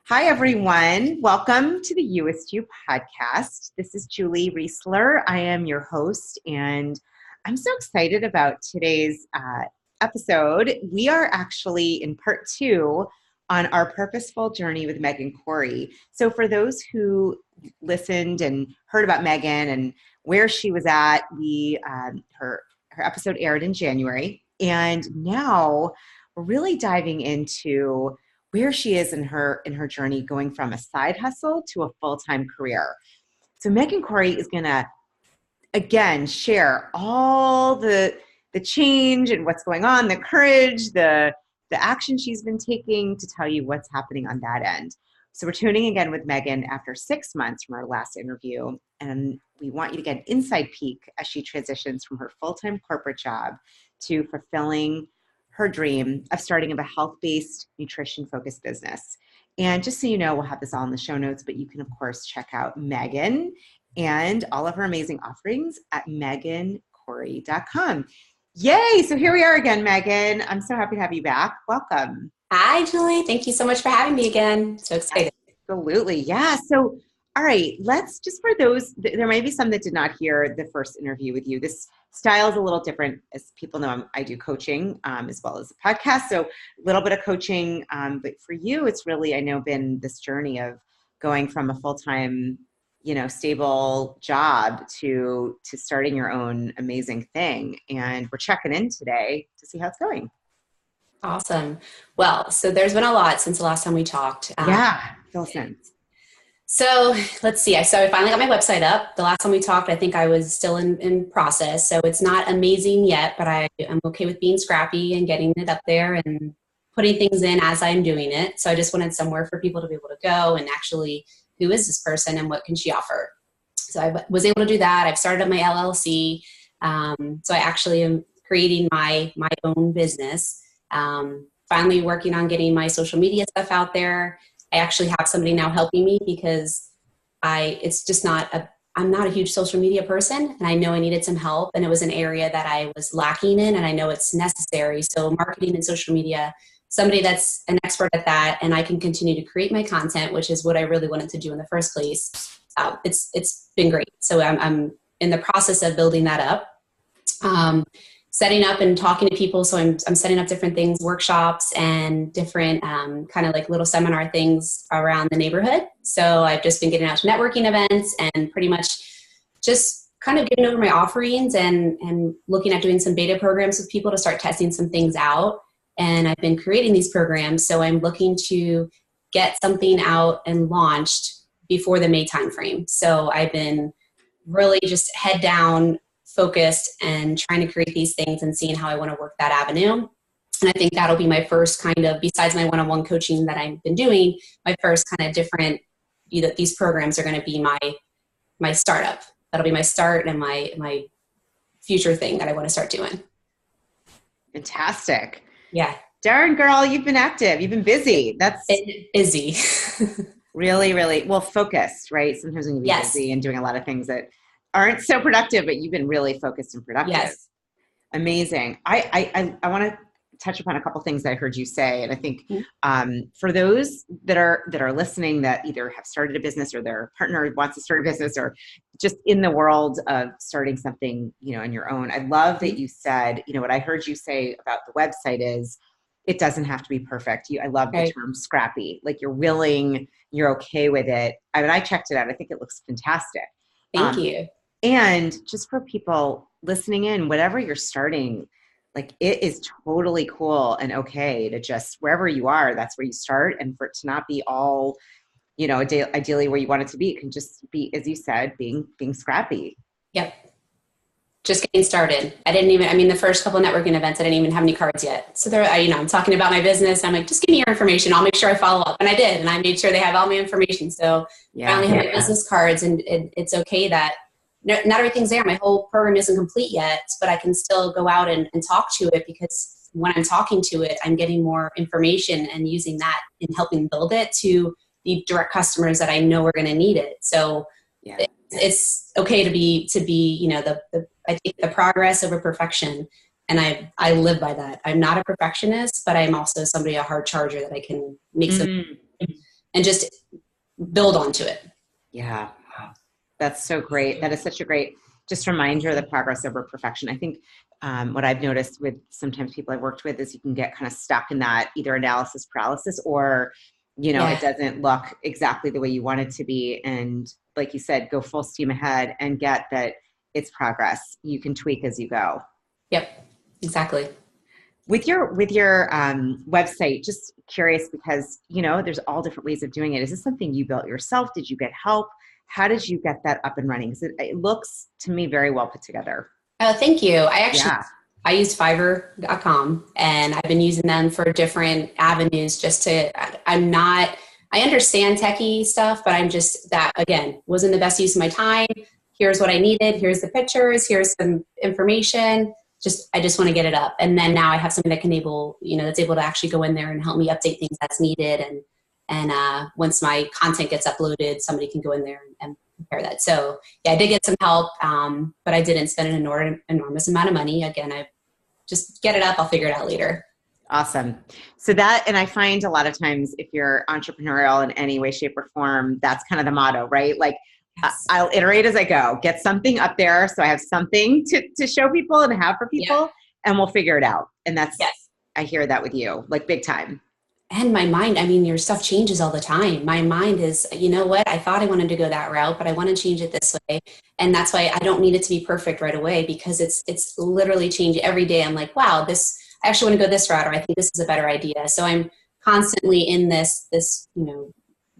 Hi, everyone. Welcome to the USU podcast. This is Julie Riesler. I am your host, and I'm so excited about today's episode. We are actually in part 2 on our purposeful journey with Megan Corey. So for those who listened and heard about Megan and where she was at, her episode aired in January, and now we're really diving into where she is in her journey, going from a side hustle to a full-time career. So Megan Corey is going to again share all the change and what's going on, the courage, the action she's been taking to tell you what's happening on that end. So we're tuning again with Megan after 6 months from our last interview, and we want you to get an inside peek as she transitions from her full-time corporate job to fulfilling her dream of starting a health-based, nutrition-focused business. And just so you know, we'll have this all in the show notes, but you can, of course, check out Megan and all of her amazing offerings at megancorey.com. Yay! So here we are again, Megan. I'm so happy to have you back. Welcome. Hi, Julie. Thank you so much for having me again. So excited. Absolutely. Yeah. So, all right, let's just, for those, there may be some that did not hear the first interview with you. This style is a little different. As people know, I do coaching as well as a podcast. So a little bit of coaching. But for you, it's really, I know, been this journey of going from a full-time, stable job to starting your own amazing thing. And we're checking in today to see how it's going. Awesome. Well, so there's been a lot since the last time we talked. Fill us in. So let's see. I finally got my website up. The last time we talked, I think I was still in process. So it's not amazing yet, but I'm okay with being scrappy and getting it up there and putting things in as I'm doing it. So I just wanted somewhere for people to be able to go and actually, who is this person and what can she offer? So I was able to do that. I've started up my LLC. So I actually am creating my own business. Finally working on getting my social media stuff out there. I actually have somebody now helping me because I'm not a huge social media person, and I know I needed some help, and it was an area that I was lacking in, and I know it's necessary. So marketing and social media, somebody that's an expert at that, and I can continue to create my content, which is what I really wanted to do in the first place. It's been great. So I'm in the process of building that up. Setting up and talking to people. So I'm setting up different things, workshops and different kind of like little seminar things around the neighborhood. So I've just been getting out to networking events and pretty much just kind of getting over my offerings and looking at doing some beta programs with people to start testing some things out. And I've been creating these programs. So I'm looking to get something out and launched before the May timeframe. So I've been really just head down, focused and trying to create these things and seeing how I want to work that avenue. And I think that'll be my first kind of, besides my one-on-one coaching that I've been doing, my first kind of different, these programs are going to be my startup. That'll be my start and my future thing that I want to start doing. Fantastic. Yeah. Darn girl, you've been active. You've been busy. That's busy. Really, really well focused, right? Sometimes when you're busy and doing a lot of things that aren't so productive, but you've been really focused and productive. Yes. Amazing. I want to touch upon a couple things that I heard you say. And I think for those that are listening that either have started a business or their partner wants to start a business or just in the world of starting something, on your own. I love that you said, what I heard you say about the website is it doesn't have to be perfect. I love the term scrappy. Like you're willing, you're okay with it. I mean, I checked it out. I think it looks fantastic. Thank you. And just for people listening in, whatever you're starting, like it is totally cool and okay to just, wherever you are, that's where you start. And for it to not be all, ideally where you want it to be, it can just be, as you said, being scrappy. Yep. Just getting started. The first couple of networking events, I didn't even have any cards yet. So I'm talking about my business. I'm like, just give me your information. I'll make sure I follow up. And I did. And I made sure they have all my information. So I finally have my business cards, and it's okay that not everything's there. My whole program isn't complete yet, but I can still go out and talk to it, because when I'm talking to it, I'm getting more information and using that in helping build it to the direct customers that I know are going to need it. So it's okay to be I take the progress over perfection. And I live by that. I'm not a perfectionist, but I'm also a hard charger that I can make some and just build onto it. Yeah. That's so great. That is such a great just reminder that progress over perfection. I think what I've noticed with sometimes people I've worked with is you can get kind of stuck in that either analysis paralysis or, it doesn't look exactly the way you want it to be. And like you said, go full steam ahead and get that it's progress. You can tweak as you go. Yep, exactly. With your website, just curious because, there's all different ways of doing it. Is this something you built yourself? Did you get help? How did you get that up and running? Because it looks to me very well put together. Oh, thank you. I used Fiverr.com, and I've been using them for different avenues I understand techie stuff, but I'm just that, again, wasn't the best use of my time. Here's what I needed. Here's the pictures. Here's some information. I just want to get it up. And then now I have something that that's able to actually go in there and help me update things that's needed. And once my content gets uploaded, somebody can go in there and prepare that. So yeah, I did get some help, but I didn't spend an enormous amount of money. Again, I just get it up. I'll figure it out later. Awesome. So and I find a lot of times if you're entrepreneurial in any way, shape, or form, that's kind of the motto, right? Like, yes. I'll iterate as I go, get something up there so I have something to show people and have for people, and we'll figure it out. And that's, I hear that with you, like big time. And my mind, your stuff changes all the time. My mind is, you know what? I thought I wanted to go that route, but I want to change it this way. And that's why I don't need it to be perfect right away, because it's literally changing every day. I'm like, wow, I actually want to go this route, or I think this is a better idea. So I'm constantly in this,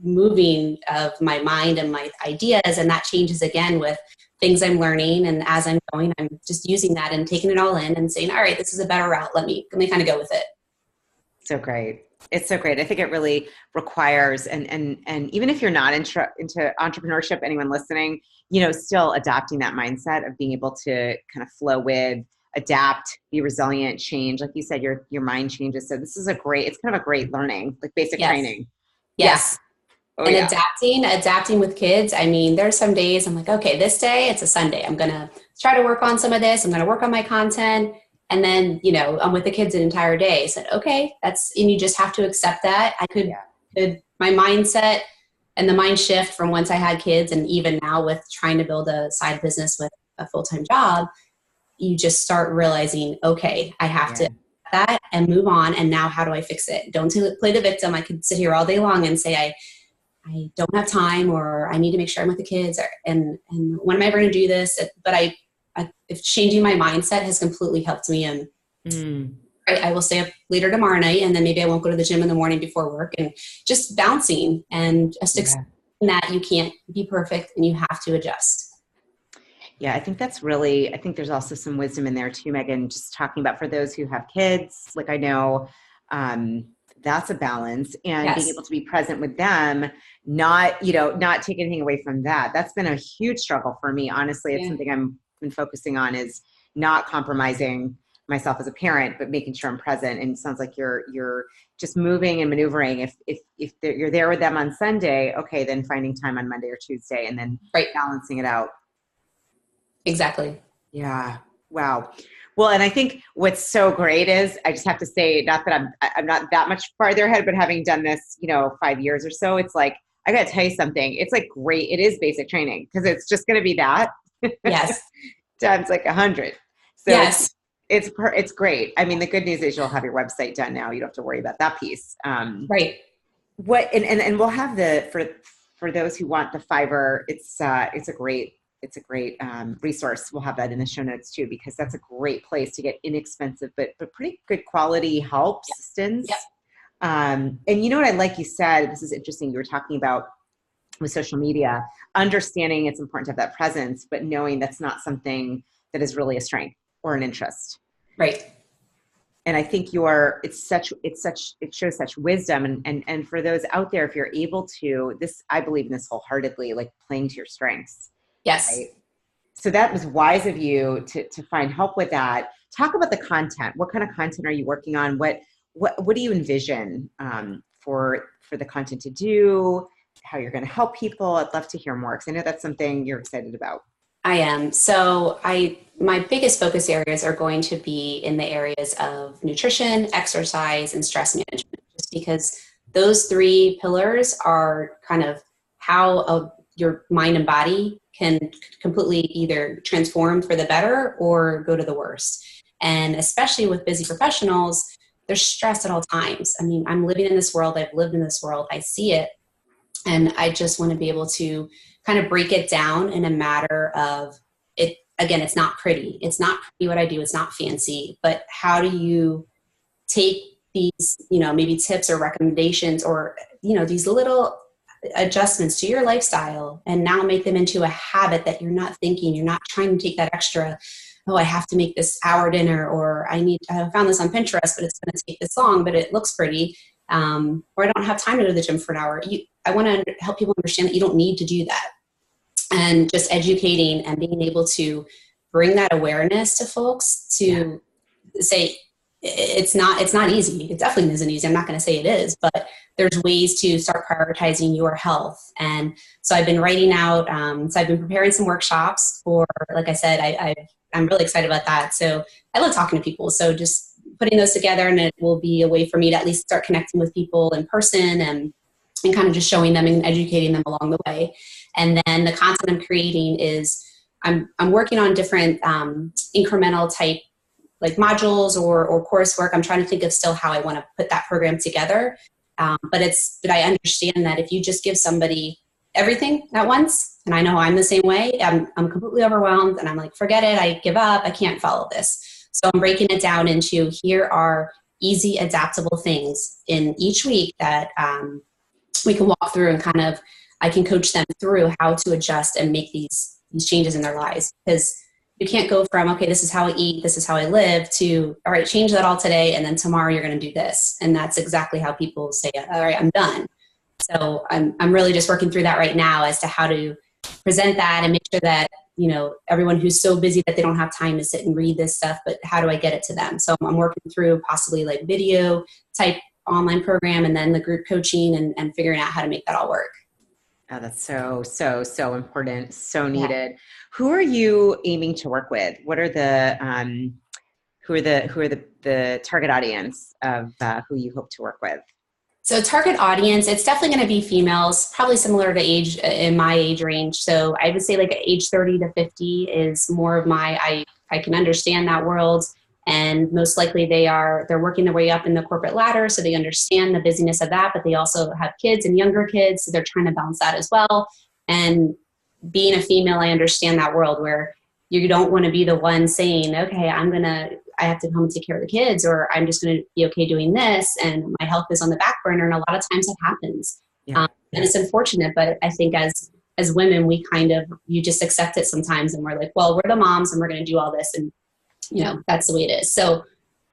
moving of my mind and my ideas. And that changes again with things I'm learning. And as I'm going, I'm just using that and taking it all in and saying, all right, this is a better route. Let me kind of go with it. So great. It's so great. I think it really requires, and even if you're not into entrepreneurship, anyone listening, still adopting that mindset of being able to kind of flow with, adapt, be resilient, change. Like you said, your mind changes. So this is it's kind of a great learning, like basic training. Yes. Oh, and adapting with kids. There's some days I'm like, okay, this day it's a Sunday. I'm going to try to work on some of this. I'm going to work on my content. And then, I'm with the kids an entire day. I said, okay, and you just have to accept that. My mindset and the mind shift from once I had kids, and even now with trying to build a side business with a full-time job, you just start realizing, okay, I have to that and move on. And now how do I fix it? Don't play the victim. I could sit here all day long and say, I don't have time, or I need to make sure I'm with the kids, and when am I ever going to do this? But if changing my mindset has completely helped me. And I will stay up later tomorrow night, and then maybe I won't go to the gym in the morning before work, and just bouncing and just accepting that you can't be perfect and you have to adjust. Yeah, I think I think there's also some wisdom in there too, Megan, just talking about for those who have kids, like I know, that's a balance, and being able to be present with them, not take anything away from that. That's been a huge struggle for me. Honestly, it's something I'm been focusing on, is not compromising myself as a parent, but making sure I'm present. And it sounds like you're just moving and maneuvering. If you're there with them on Sunday, okay, then finding time on Monday or Tuesday, and then balancing it out. Exactly. Yeah. Wow. Well, and I think what's so great is, I just have to say, not that I'm not that much farther ahead, but having done this, 5 years or so, it's like, I got to tell you something. It's like great. It is basic training, because it's just going to be that. Yes. Times like 100. So yes. It's great. The good news is you'll have your website done now. You don't have to worry about that piece. Right. And we'll have for those who want the Fiverr, it's a great resource. We'll have that in the show notes too, because that's a great place to get inexpensive, but pretty good quality help, assistance. Yep. And you know what you said, this is interesting. You were talking about with social media, understanding it's important to have that presence, but knowing that's not something that is really a strength or an interest. Right. And I think it shows such wisdom. And for those out there, if you're able to, I believe in this wholeheartedly, like playing to your strengths. Yes. Right? So that was wise of you to find help with that. Talk about the content. What kind of content are you working on? What do you envision for the content to do? How you're going to help people? I'd love to hear more, because I know that's something you're excited about. I am. So my biggest focus areas are going to be in the areas of nutrition, exercise, and stress management, just because those three pillars are kind of how your mind and body can completely either transform for the better or go to the worst. And especially with busy professionals, there's stress at all times. I mean, I'm living in this world. I've lived in this world. I see it. And I just want to be able to kind of break it down in a matter of it. Again, it's not pretty. It's not pretty what I do. It's not fancy. But how do you take these, maybe tips or recommendations or, these little adjustments to your lifestyle and now make them into a habit that you're not thinking, you're not trying to take that extra, oh, I have to make this hour dinner, or I found this on Pinterest, but it's going to take this long, but it looks pretty. Or I don't have time to go to the gym for an hour. I want to help people understand that you don't need to do that. And just educating and being able to bring that awareness to folks to say, it's not easy. It definitely isn't easy. I'm not going to say it is, but there's ways to start prioritizing your health. And so I've been writing out, so I've been preparing some workshops for, like I said, I'm really excited about that. So I love talking to people. So just putting those together, and it will be a way for me to at least start connecting with people in person and kind of just showing them and educating them along the way. And then the content I'm creating is I'm working on different incremental type like modules or coursework. I'm trying to think of still how I want to put that program together. But I understand that if you just give somebody everything at once, and I know I'm the same way, I'm completely overwhelmed and I'm like, forget it, I give up, I can't follow this. So I'm breaking it down into, here are easy, adaptable things in each week that we can walk through and kind of, I can coach them through how to adjust and make these changes in their lives. Because you can't go from, okay, this is how I eat, this is how I live, to, all right, change that all today, and then tomorrow you're going to do this. And that's exactly how people say, all right, I'm done. So I'm really just working through that right now as to how to present that and make sure that, everyone who's so busy that they don't have time to sit and read this stuff, but how do I get it to them? So I'm working through possibly like video type online program, and then the group coaching and figuring out how to make that all work. Oh, that's so important. So needed. Yeah. Who are you aiming to work with? What are the target audience of who you hope to work with? So target audience, it's definitely going to be females, probably similar to age in my age range. So I would say like age 30 to 50 is more of I can understand that world. And most likely they're working their way up in the corporate ladder. So they understand the busyness of that, but they also have kids and younger kids. So they're trying to balance that as well. And being a female, I understand that world where you don't want to be the one saying, okay, I have to come and take care of the kids, or I'm just going to be okay doing this, and my health is on the back burner. And a lot of times it happens. And it's unfortunate, but I think as women, you just accept it sometimes. And we're like, well, we're the moms and we're going to do all this. And, that's the way it is. So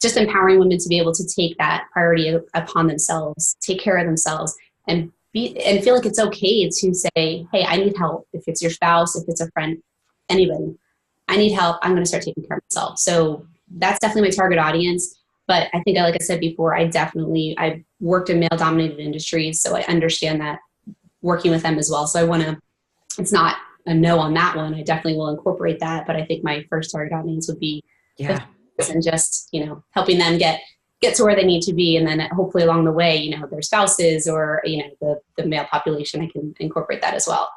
just empowering women to be able to take that priority upon themselves, take care of themselves, and feel like it's okay to say, hey, I need help. If it's your spouse, if it's a friend, anybody, I need help. I'm going to start taking care of myself. So that's definitely my target audience. But I think, like I said before, I've worked in male-dominated industries, so I understand that working with them as well. So it's not a no on that one. I definitely will incorporate that. But I think my first target audience would be and just, helping them get to where they need to be. And then hopefully along the way, their spouses or, the male population, I can incorporate that as well.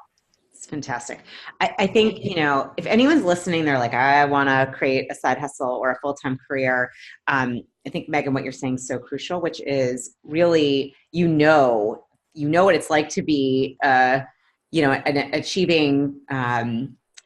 It's fantastic. I think, if anyone's listening, they're like, I want to create a side hustle or a full-time career. I think, Megan, what you're saying is so crucial, which is really, what it's like to be, an achieving,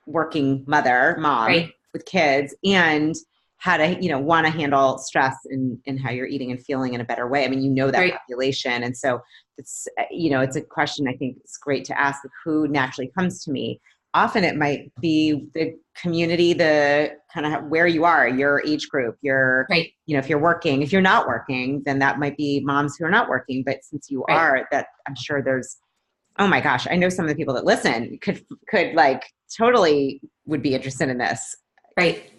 working mom, right, with kids, and how to, want to handle stress and how you're eating and feeling in a better way. I mean, that right. population. And so it's, it's a question I think it's great to ask, who naturally comes to me. Often it might be the community, the kind of where you are, your age group, right. If you're working, if you're not working, then that might be moms who are not working. But since you right. are, that I'm sure there's, oh my gosh, I know some of the people that listen could like totally would be interested in this. Right.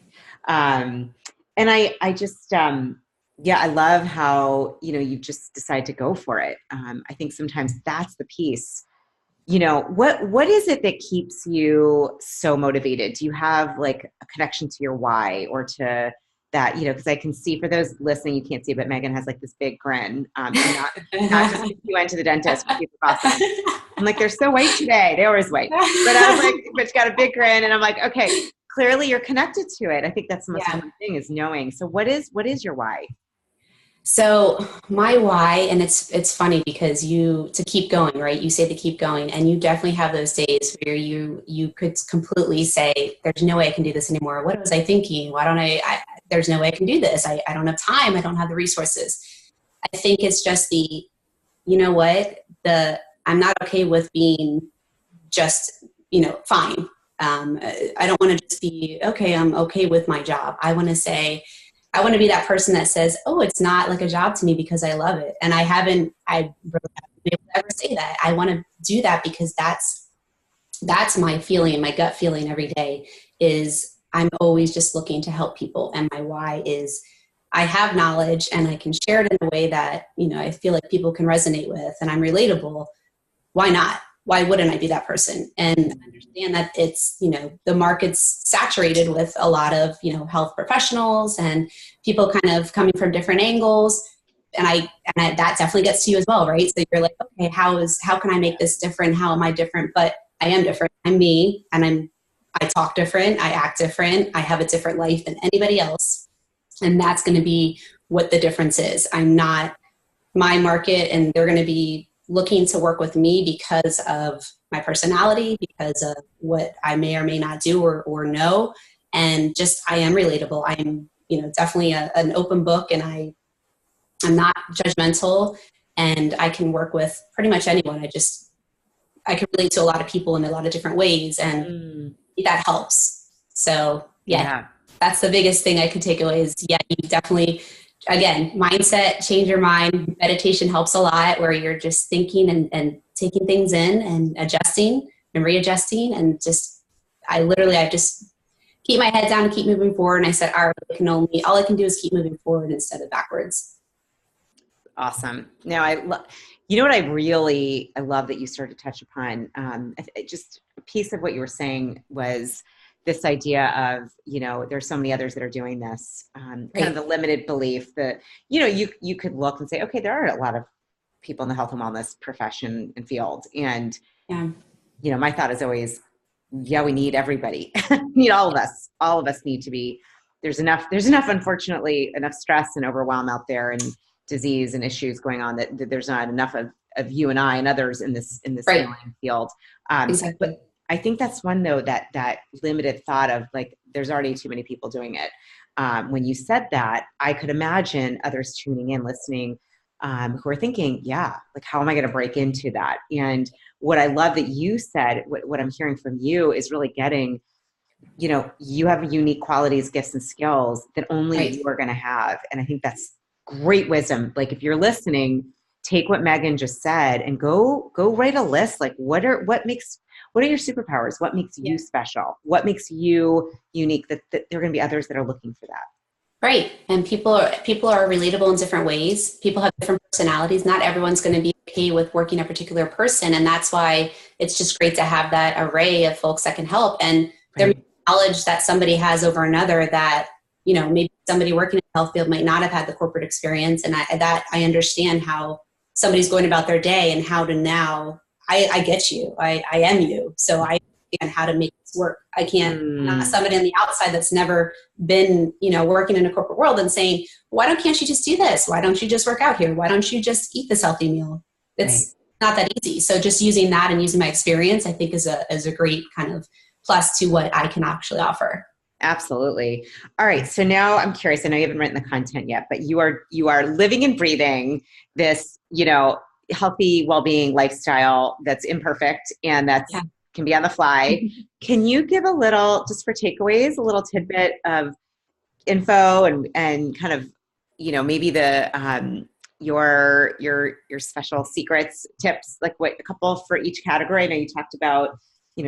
And I just, I love how, you just decide to go for it. I think sometimes that's the piece, what is it that keeps you so motivated? Do you have like a connection to your why or to that, because I can see, for those listening, you can't see, but Megan has like this big grin. Not just because you went to the dentist, but she's awesome. I'm like, they're so white today. They always white. But I was like, but she got a big grin, and I'm like, okay, clearly you're connected to it. I think that's the most important thing, is knowing. So what is your why? So my why, and it's funny because to keep going, right? You say to keep going, and you definitely have those days where you could completely say, there's no way I can do this anymore. What was I thinking? Why don't there's no way I can do this. I don't have time. I don't have the resources. I think it's just you know what, I'm not okay with being just, fine. I don't want to just be, okay, I'm okay with my job. I want to be that person that says, oh, it's not like a job to me because I love it. And I really haven't been able to ever say that. I want to do that because that's my feeling, my gut feeling every day is I'm always just looking to help people. And my why is I have knowledge and I can share it in a way that, I feel like people can resonate with and I'm relatable. Why not? Why wouldn't I be that person? And understand that it's, the market's saturated with a lot of, health professionals and people kind of coming from different angles. And that definitely gets to you as well, right? So you're like, okay, how can I make this different? How am I different? But I am different. I'm me, and I talk different. I act different. I have a different life than anybody else. And that's going to be what the difference is. I'm not my market, and they're going to be looking to work with me because of my personality, because of what I may or may not do or know. And just, I am relatable. I'm, definitely an open book, and I'm not judgmental, and I can work with pretty much anyone. I can relate to a lot of people in a lot of different ways, and that helps. So that's the biggest thing I could take away is, you definitely, again, mindset, change your mind. Meditation helps a lot, where you're just thinking and taking things in and adjusting and readjusting, and I just keep my head down and keep moving forward. And I said, all I can do is keep moving forward instead of backwards. Awesome. Now, what I love that you started to touch upon, just a piece of what you were saying was this idea of, there's so many others that are doing this, kind of the limited belief that, you could look and say, okay, there are a lot of people in the health and wellness profession and field. And, my thought is always, we need everybody. We need all of us. All of us need to be, there's enough, unfortunately, enough stress and overwhelm out there, and disease and issues going on that there's not enough of you and I and others in this healing field. Exactly. But I think that's one, though, that limited thought of like, there's already too many people doing it. When you said that, I could imagine others tuning in, listening, who are thinking, like, how am I going to break into that? And what I love that you said, what I'm hearing from you is really getting, you have unique qualities, gifts, and skills that only you are going to have. And I think that's great wisdom. Like, if you're listening, take what Megan just said and go write a list. Like, what are your superpowers? What makes you special? What makes you unique? That there are going to be others that are looking for that. Right. And people are relatable in different ways. People have different personalities. Not everyone's going to be okay with working a particular person. And that's why it's just great to have that array of folks that can help. And there's knowledge that somebody has over another that, maybe somebody working in the health field might not have had the corporate experience. And I understand how somebody's going about their day and how to now, I get you. I am you. So I understand how to make this work. I can't, not somebody on the outside that's never been, working in a corporate world and saying, can't you just do this? Why don't you just work out here? Why don't you just eat this healthy meal? It's not that easy. So just using that and using my experience, I think is a great kind of plus to what I can actually offer. Absolutely. All right. So now I'm curious. I know you haven't written the content yet, but you are living and breathing this, healthy well-being lifestyle that's imperfect and that's can be on the fly. Can you give a little, just for takeaways, a little tidbit of info and kind of, maybe the your special secrets, tips, like a couple for each category? I know you talked about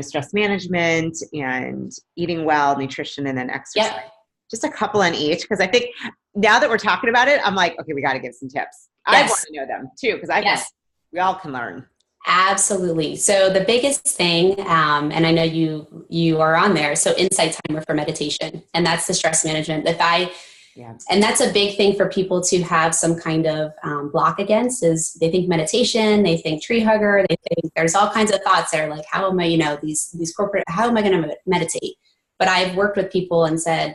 stress management and eating well, nutrition, and then exercise. Yep. Just a couple on each, because I think now that we're talking about it, I'm like, okay, we got to give some tips. Yes. I want to know them too, because we all can learn. Absolutely. So the biggest thing, and I know you are on there, so insight timer for meditation, and that's the stress management. Yeah. And that's a big thing for people to have some kind of block against, is they think meditation, they think tree hugger, they think there's all kinds of thoughts that are like, how am I, these corporate, how am I going to meditate? But I've worked with people and said,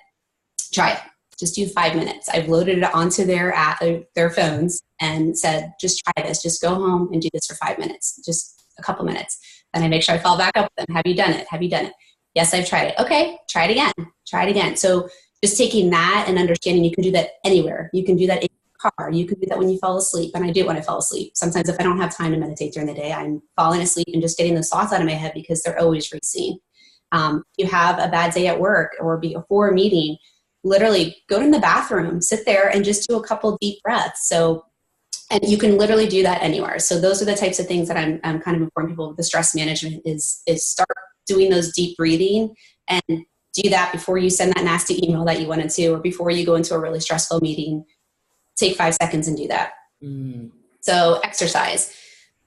try it. Just do 5 minutes. I've loaded it onto their phones and said, just try this. Just go home and do this for 5 minutes, just a couple minutes. And I make sure I follow back up with them. Have you done it? Have you done it? Yes, I've tried it. Okay, try it again. Try it again. So just taking that and understanding you can do that anywhere. You can do that in your car. You can do that when you fall asleep. And I do it when I fall asleep. Sometimes if I don't have time to meditate during the day, I'm falling asleep and just getting those thoughts out of my head because they're always racing. You have a bad day at work or before a meeting, literally go in the bathroom, sit there and just do a couple deep breaths. So, and you can literally do that anywhere. So those are the types of things that I'm kind of informing people with the stress management is start doing those deep breathing and do that before you send that nasty email that you wanted to, or before you go into a really stressful meeting. Take 5 seconds and do that. So exercise.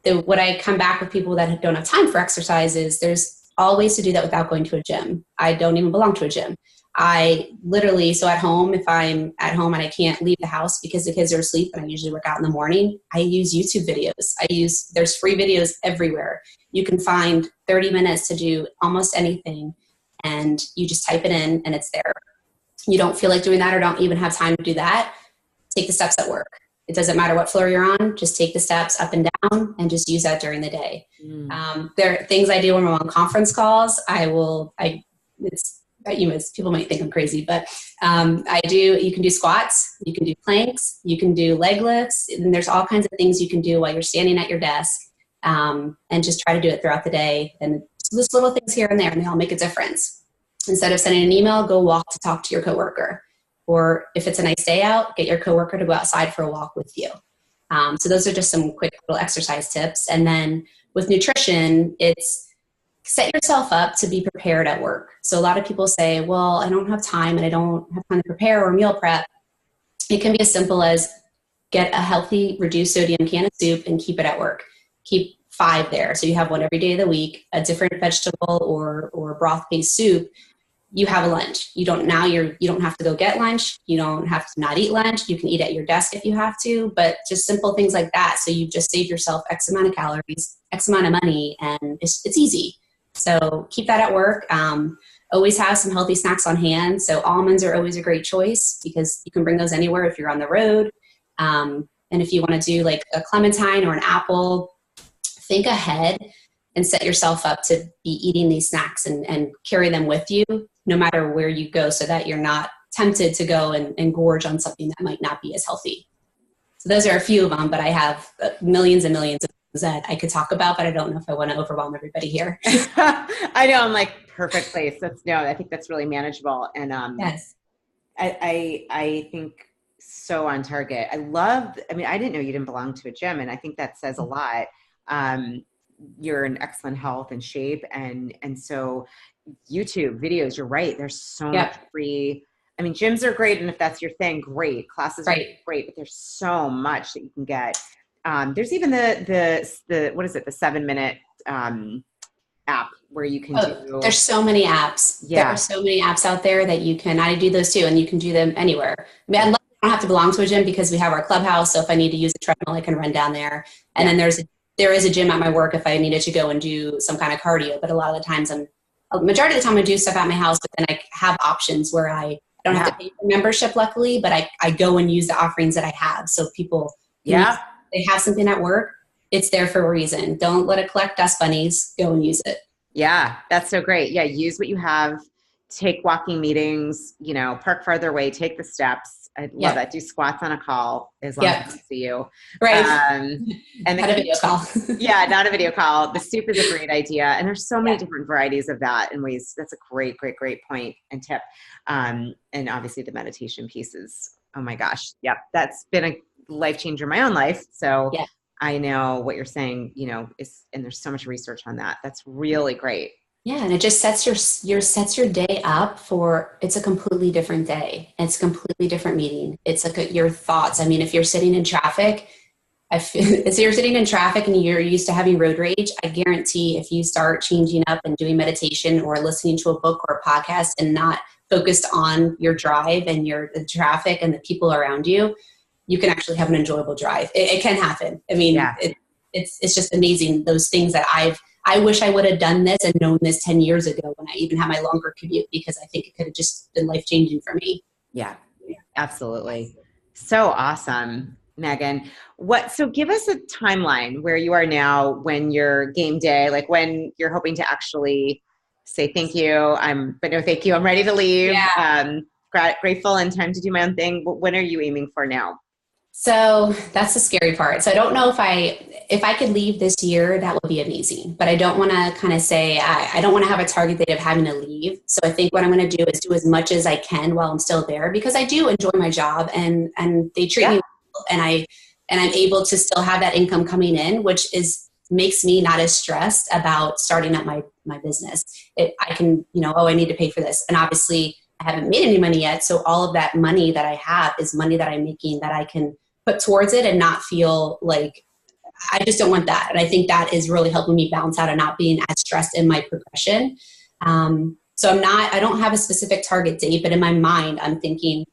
What I come back with people that don't have time for exercise is there's all ways to do that without going to a gym. I don't even belong to a gym. I literally, so at home, if I'm at home and I can't leave the house because the kids are asleep and I usually work out in the morning, I use YouTube videos. There's free videos everywhere. You can find 30 minutes to do almost anything and you just type it in and it's there. You don't feel like doing that or don't even have time to do that, take the steps at work. It doesn't matter what floor you're on, just take the steps up and down and just use that during the day. There are things I do when I'm on conference calls. People might think I'm crazy, but you can do squats, you can do planks, you can do leg lifts, and there's all kinds of things you can do while you're standing at your desk, and just try to do it throughout the day. And just little things here and there, and they all make a difference. Instead of sending an email, go walk to talk to your coworker. Or if it's a nice day out, get your coworker to go outside for a walk with you. So those are just some quick little exercise tips. And then with nutrition, it's set yourself up to be prepared at work. So a lot of people say, well, I don't have time and I don't have time to prepare or meal prep. It can be as simple as get a healthy reduced sodium can of soup and keep it at work. Keep 5 there. So you have one every day of the week, a different vegetable or broth-based soup. You have a lunch. You don't have to go get lunch. You don't have to not eat lunch. You can eat at your desk if you have to, but just simple things like that. So you just save yourself X amount of calories, X amount of money, and it's easy. So keep that at work. Always have some healthy snacks on hand. So almonds are always a great choice because you can bring those anywhere if you're on the road. And if you want to do like a clementine or an apple, think ahead and set yourself up to be eating these snacks and carry them with you no matter where you go so that you're not tempted to go and gorge on something that might not be as healthy. So those are a few of them, but I have millions and millions of things that I could talk about, but I don't know if I want to overwhelm everybody here. I know, I'm like, perfect place. I think that's really manageable. And yes. I think so on target. I didn't know you didn't belong to a gym, and I think that says a lot. You're in excellent health and shape. And so YouTube videos, you're right. There's so much free. I mean, gyms are great. And if that's your thing, great. Classes are great, but there's so much that you can get. There's even the what is it? The 7-minute, app where you can do. There's so many apps. Yeah. There are so many apps out there that you can, I do those too. And you can do them anywhere. I mean, I don't have to belong to a gym because we have our clubhouse. So if I need to use a treadmill, I can run down there. And then there is a gym at my work if I needed to go and do some kind of cardio. But a lot of the times majority of the time I do stuff at my house, but then I have options where I don't have to pay for membership, luckily, but I go and use the offerings that I have. So people, they have something at work, it's there for a reason. Don't let it collect dust bunnies. Go and use it. Yeah, that's so great. Yeah, use what you have. Take walking meetings, park farther away, take the steps. I love that. Do squats on a call as long as I can see you. Right. And not a video call. Not a video call. The soup is a great idea. And there's so many different varieties of that and ways. That's a great point and tip. And obviously the meditation pieces. Oh my gosh. Yep. That's been a life changer in my own life. So I know what you're saying, and there's so much research on that. That's really great. Yeah. And it just sets your day up it's a completely different day. It's a completely different meeting. It's like your thoughts. I mean, if you're sitting in traffic, if you're sitting in traffic and you're used to having road rage, I guarantee if you start changing up and doing meditation or listening to a book or a podcast and not focused on your drive and the traffic and the people around you, you can actually have an enjoyable drive. It can happen. I mean, Yeah. It's just amazing. Those things that I wish I would have done this and known this 10 years ago when I even had my longer commute, because I think it could have just been life-changing for me. Yeah, absolutely. So awesome, Megan. So give us a timeline where you are now, when your game day, like when you're hoping to actually say thank you. But no, thank you. I'm ready to leave. Yeah. Grateful and time to do my own thing. When are you aiming for now? So that's the scary part. So I don't know if I could leave this year, that would be amazing. But I don't want to kind of say, I don't want to have a target date of having to leave. So I think what I'm going to do is do as much as I can while I'm still there, because I do enjoy my job and they treat me well, and I'm able to still have that income coming in, which makes me not as stressed about starting up my business. I can, I need to pay for this. And obviously I haven't made any money yet. So all of that money that I have is money that I'm making that I can put towards it and not feel like, I just don't want that. And I think that is really helping me balance out and not being as stressed in my progression. So I don't have a specific target date, but in my mind, I'm thinking,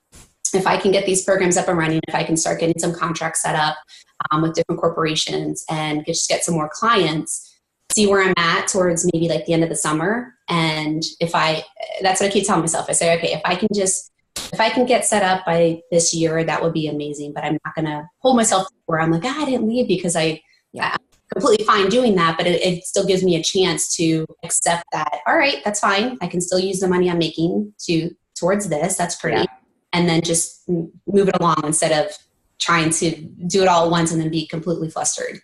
if I can get these programs up and running, if I can start getting some contracts set up with different corporations and just get some more clients, see where I'm at towards maybe like the end of the summer. And that's what I keep telling myself. I say, okay, if I can get set up by this year, that would be amazing. But I'm not going to hold myself where I'm like, I didn't leave, because I'm completely fine doing that. But it still gives me a chance to accept that. All right, that's fine. I can still use the money I'm making towards this. That's great. Yeah. And then just move it along instead of trying to do it all at once and then be completely flustered.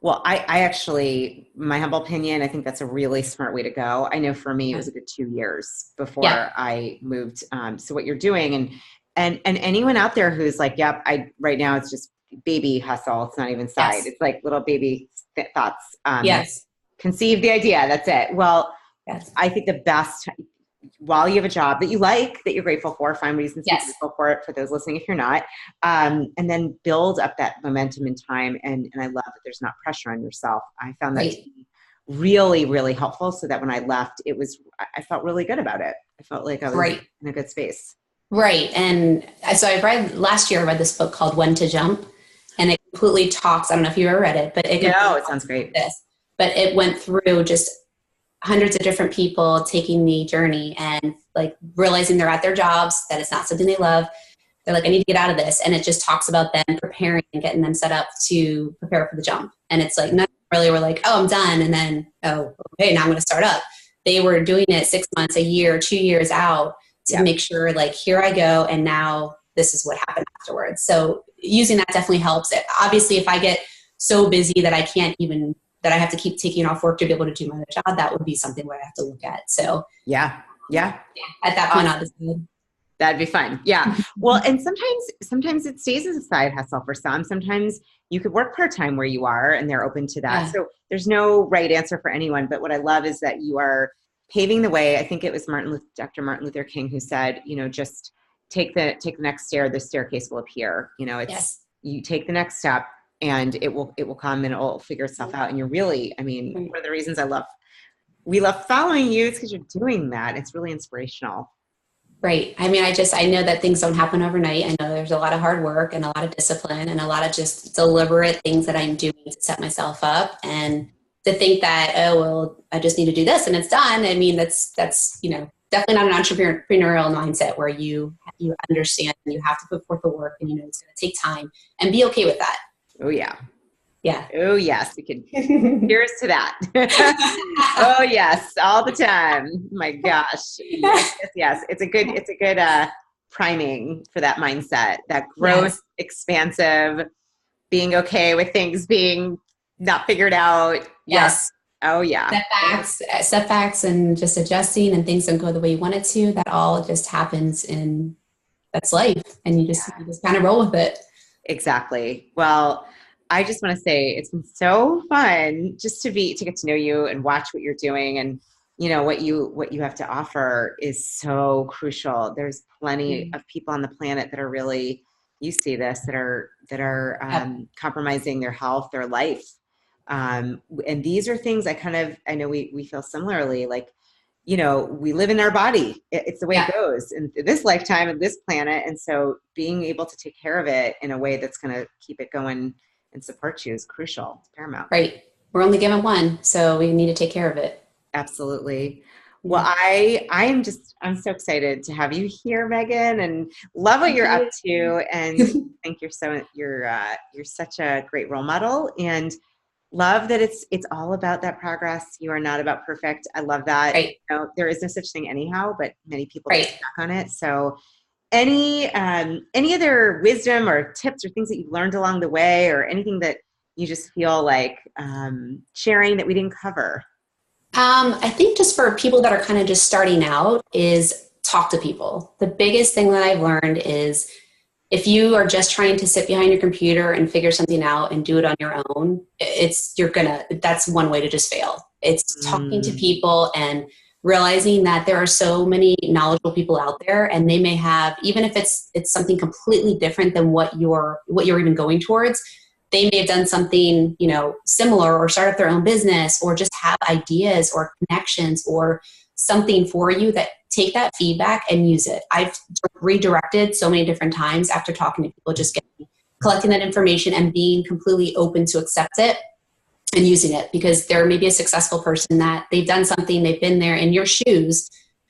Well, I actually, my humble opinion, I think that's a really smart way to go. I know for me, it was a good 2 years before I moved. So what you're doing, and anyone out there who's like, yep, right now it's just baby hustle. It's not even side. Yes. It's like little baby thoughts. Yes. Conceive the idea. That's it. Well, yes. I think the best, while you have a job that you like, that you're grateful for, find reasons to be grateful for it, for those listening if you're not, and then build up that momentum in time. And I love that there's not pressure on yourself. I found that to be really, really helpful, so that when I left, I felt really good about it. I felt like I was in a good space. Right. And so last year I read this book called When to Jump, and it completely talks, I don't know if you ever read it, but it sounds great. But it went through just hundreds of different people taking the journey and like realizing they're at their jobs, that it's not something they love. They're like, I need to get out of this. And it just talks about them preparing and getting them set up to prepare for the jump. And it's like, none really were like, oh, I'm done. And then, oh, okay, now I'm going to start up. They were doing it 6 months, a year, 2 years out to make sure, like, here I go. And now this is what happened afterwards. So using that definitely helps. Obviously, if I get so busy that that I have to keep taking off work to be able to do my other job, that would be something where I have to look at. So yeah. At that point, awesome. That'd be fun. Yeah. Well, and sometimes it stays as a side hustle for some. Sometimes you could work part-time where you are, and they're open to that. Yeah. So there's no right answer for anyone. But what I love is that you are paving the way. I think it was Dr. Martin Luther King who said, just take the next stair, the staircase will appear. You take the next step, and it will come, and it will figure itself out. And you're really, one of the reasons we love following you is because you're doing that. It's really inspirational. Right. I know that things don't happen overnight. I know there's a lot of hard work and a lot of discipline and a lot of just deliberate things that I'm doing to set myself up. And to think that, oh, well, I just need to do this and it's done. That's definitely not an entrepreneurial mindset where you understand you have to put forth the work and it's going to take time, and be okay with that. Oh, yeah. Yeah. Oh, yes. We can. Here's to that. Oh, yes. All the time. My gosh. Yes. It's a good priming for that mindset, that growth, expansive, being okay with things being not figured out. Yes. Oh, yeah. Setbacks and just adjusting, and things don't go the way you want it to. That all just happens, and that's life. And you just kind of roll with it. Exactly. Well, I just want to say it's been so fun just to get to know you and watch what you're doing, and what you have to offer is so crucial. There's plenty of people on the planet that are really, you see this, that are compromising their health, their life, and these are things I know we feel similarly. Like, you know, we live in our body. It's the way Yeah. it goes in this lifetime of this planet. And so being able to take care of it in a way that's going to keep it going and support you is crucial. It's paramount. Right. We're only given one, so we need to take care of it. Absolutely. Well, Yeah. I'm so excited to have you here, Megan, and love what Thank you're up you. to. And I think you're such a great role model, and love that it's all about that progress. You are not about perfect. I love that. Right. You know, there is no such thing anyhow, but many people get Right. stuck on it. So any other wisdom or tips or things that you've learned along the way, or anything that you just feel like sharing that we didn't cover? I think just for people that are kind of just starting out is talk to people. The biggest thing that I've learned is if you are just trying to sit behind your computer and figure something out and do it on your own, that's one way to just fail. It's talking to Mm, people and realizing that there are so many knowledgeable people out there, and they may have, even if it's something completely different than what you're even going towards, they may have done something, similar, or start up their own business, or just have ideas or connections or something for you. That take that feedback and use it. I've redirected so many different times after talking to people, just collecting that information and being completely open to accept it and using it, because there may be a successful person that they've done something, they've been there in your shoes.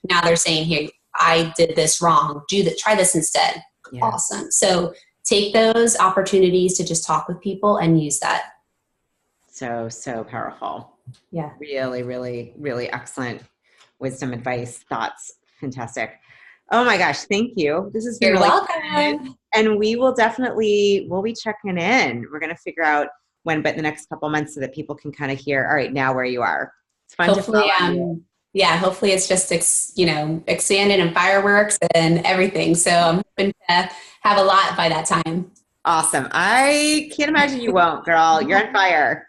Now they're saying, "Hey, I did this wrong. Try this instead." yeah. Awesome. So take those opportunities to just talk with people and use that. So powerful. Yeah. Really, really, really excellent wisdom, advice, thoughts. Fantastic. Oh my gosh, thank you. This has been You're really fun. welcome. And we'll be checking in. We're going to figure out when, but the next couple months, so that people can kind of hear, all right, now where you are. It's fun to Hopefully, follow you. hopefully it's just, expanded and fireworks and everything. So I'm hoping to have a lot by that time. Awesome. I can't imagine you won't, girl. You're on fire.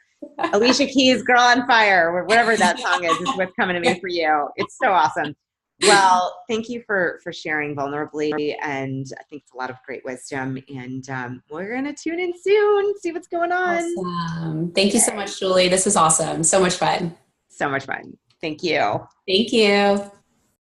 Alicia Keys, Girl on Fire, or whatever that song is what's coming to me for you. It's so awesome. Well, thank you for sharing vulnerably, and I think it's a lot of great wisdom. And we're going to tune in soon, see what's going on. Awesome. Thank you so much, Julie. This is awesome. So much fun. So much fun. Thank you. Thank you.